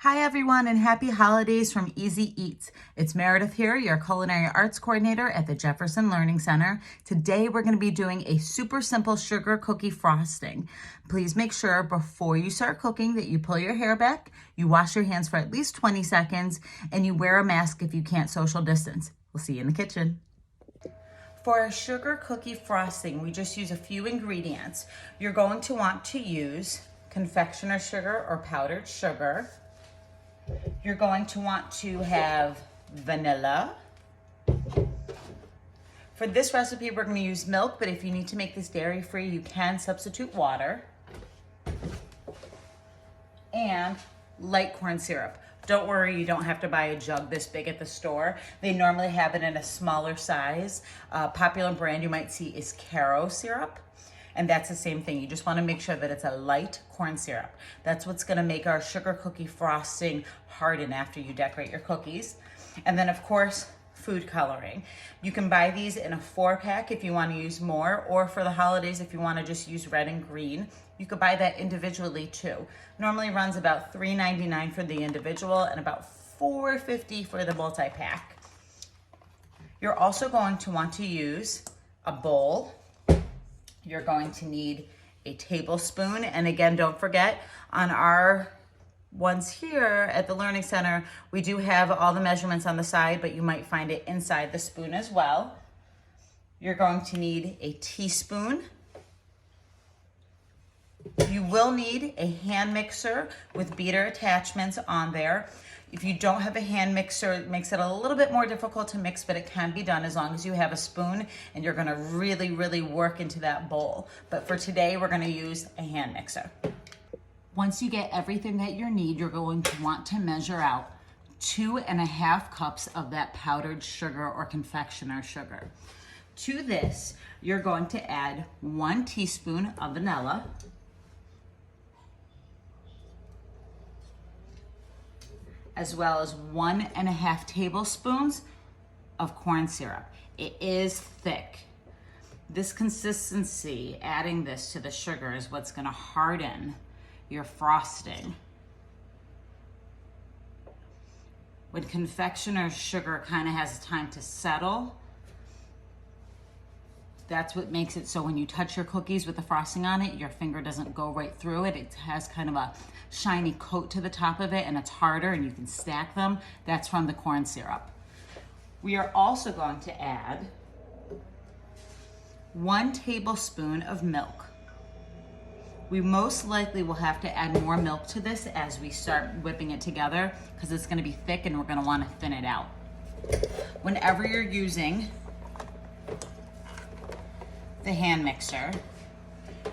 Hi everyone and happy holidays from Easy Eats. It's Meredith here, your culinary arts coordinator at the Jefferson Learning Center. Today we're going to be doing a super simple sugar cookie frosting. Please make sure before you start cooking that you pull your hair back, you wash your hands for at least 20 seconds, and you wear a mask if you can't social distance. We'll see you in the kitchen. For a sugar cookie frosting, we just use a few ingredients. You're going to want to use confectioner sugar or powdered sugar. You're going to want to have vanilla. For this recipe, we're going to use milk, but if you need to make this dairy-free, you can substitute water. And light corn syrup. Don't worry, you don't have to buy a jug this big at the store. They normally have it in a smaller size. Popular brand you might see is Caro syrup. And that's the same thing. You just want to make sure that it's a light corn syrup. That's what's going to make our sugar cookie frosting harden after you decorate your cookies. And then, of course, food coloring. You can buy these in a 4-pack if you want to use more, or for the holidays if you want to just use red and green. You could buy that individually too. Normally runs about $3.99 for the individual and about $4.50 for the multi-pack. You're also going to want to use a bowl. You're going to need a tablespoon. And again, don't forget, on our ones here at the Learning Center, we do have all the measurements on the side, but you might find it inside the spoon as well. You're going to need a teaspoon. You will need a hand mixer with beater attachments on there. If you don't have a hand mixer, it makes it a little bit more difficult to mix, but it can be done as long as you have a spoon and you're gonna really work into that bowl. But for today, we're gonna use a hand mixer. Once you get everything that you need, you're going to want to measure out 2.5 cups of that powdered sugar or confectioner sugar. To this, you're going to add 1 teaspoon of vanilla, as well as 1.5 tablespoons of corn syrup. It is thick. This consistency, adding this to the sugar, is what's gonna harden your frosting. When confectioner's sugar kind of has time to settle, that's what makes it so when you touch your cookies with the frosting on it, your finger doesn't go right through it. It has kind of a shiny coat to the top of it and it's harder and you can stack them. That's from the corn syrup. We are also going to add 1 tablespoon of milk. We most likely will have to add more milk to this as we start whipping it together because it's gonna be thick and we're gonna wanna thin it out. Whenever you're using the hand mixer,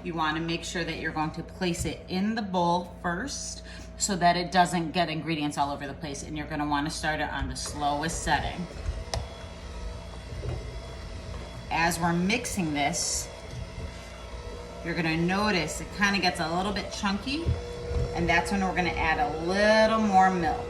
you want to make sure that you're going to place it in the bowl first so that it doesn't get ingredients all over the place, and you're going to want to start it on the slowest setting. As we're mixing this, you're going to notice it kind of gets a little bit chunky, and that's when we're going to add a little more milk.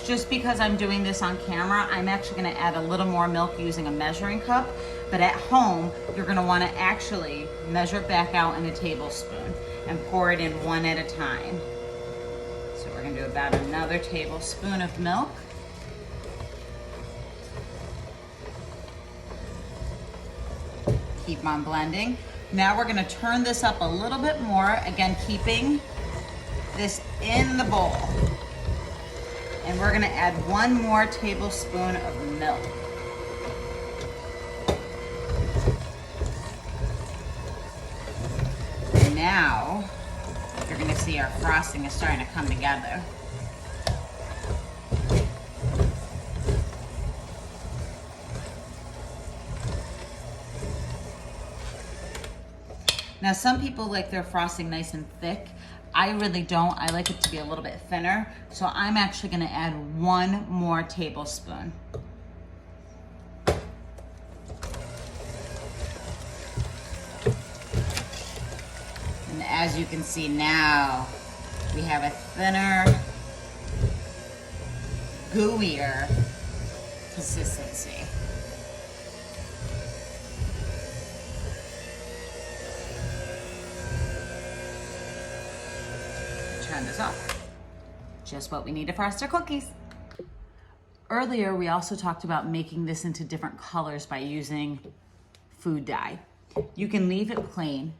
Just because I'm doing this on camera, I'm actually gonna add a little more milk using a measuring cup, but at home, you're gonna wanna actually measure it back out in a tablespoon and pour it in one at a time. So we're gonna do about another tablespoon of milk. Keep on blending. Now we're gonna turn this up a little bit more, again, keeping this in the bowl. And we're gonna add 1 more tablespoon of milk. And now, you're gonna see our frosting is starting to come together. Now, some people like their frosting nice and thick. I really don't. I like it to be a little bit thinner. So I'm actually gonna add 1 more tablespoon. And as you can see now, we have a thinner, gooier consistency. Turn this off. Just what we need to frost our cookies. Earlier, we also talked about making this into different colors by using food dye. You can leave it plain,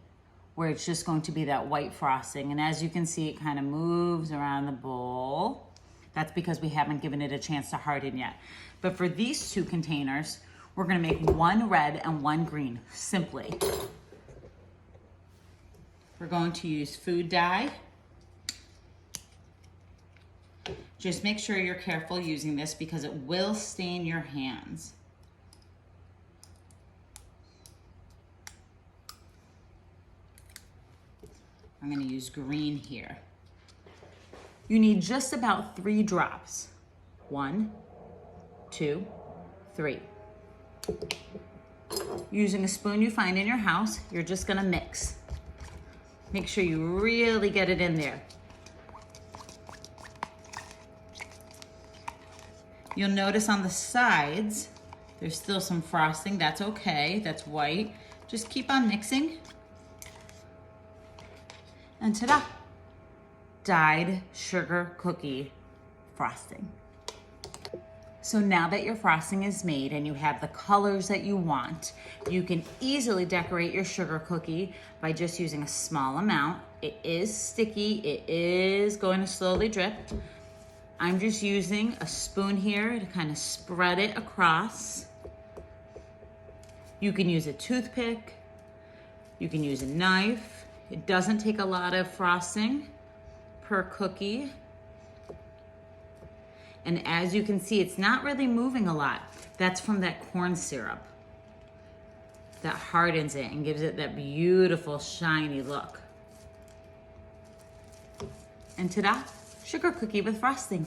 where it's just going to be that white frosting. And as you can see, it kind of moves around the bowl. That's because we haven't given it a chance to harden yet. But for these two containers, we're gonna make one red and one green, simply. We're going to use food dye. Just make sure you're careful using this because it will stain your hands. I'm gonna use green here. You need just about 3 drops. 1, 2, 3. Using a spoon you find in your house, you're just gonna mix. Make sure you really get it in there. You'll notice on the sides, there's still some frosting. That's okay, that's white. Just keep on mixing. And ta-da, dyed sugar cookie frosting. So now that your frosting is made and you have the colors that you want, you can easily decorate your sugar cookie by just using a small amount. It is sticky, it is going to slowly drip. I'm just using a spoon here to kind of spread it across. You can use a toothpick, you can use a knife. It doesn't take a lot of frosting per cookie. And as you can see, it's not really moving a lot. That's from that corn syrup that hardens it and gives it that beautiful shiny look. And ta-da, sugar cookie with frosting.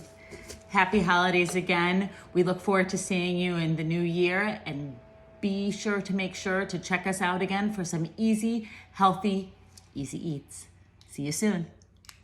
Happy holidays again. We look forward to seeing you in the new year, and be sure to check us out again for some easy, healthy, easy eats. See you soon.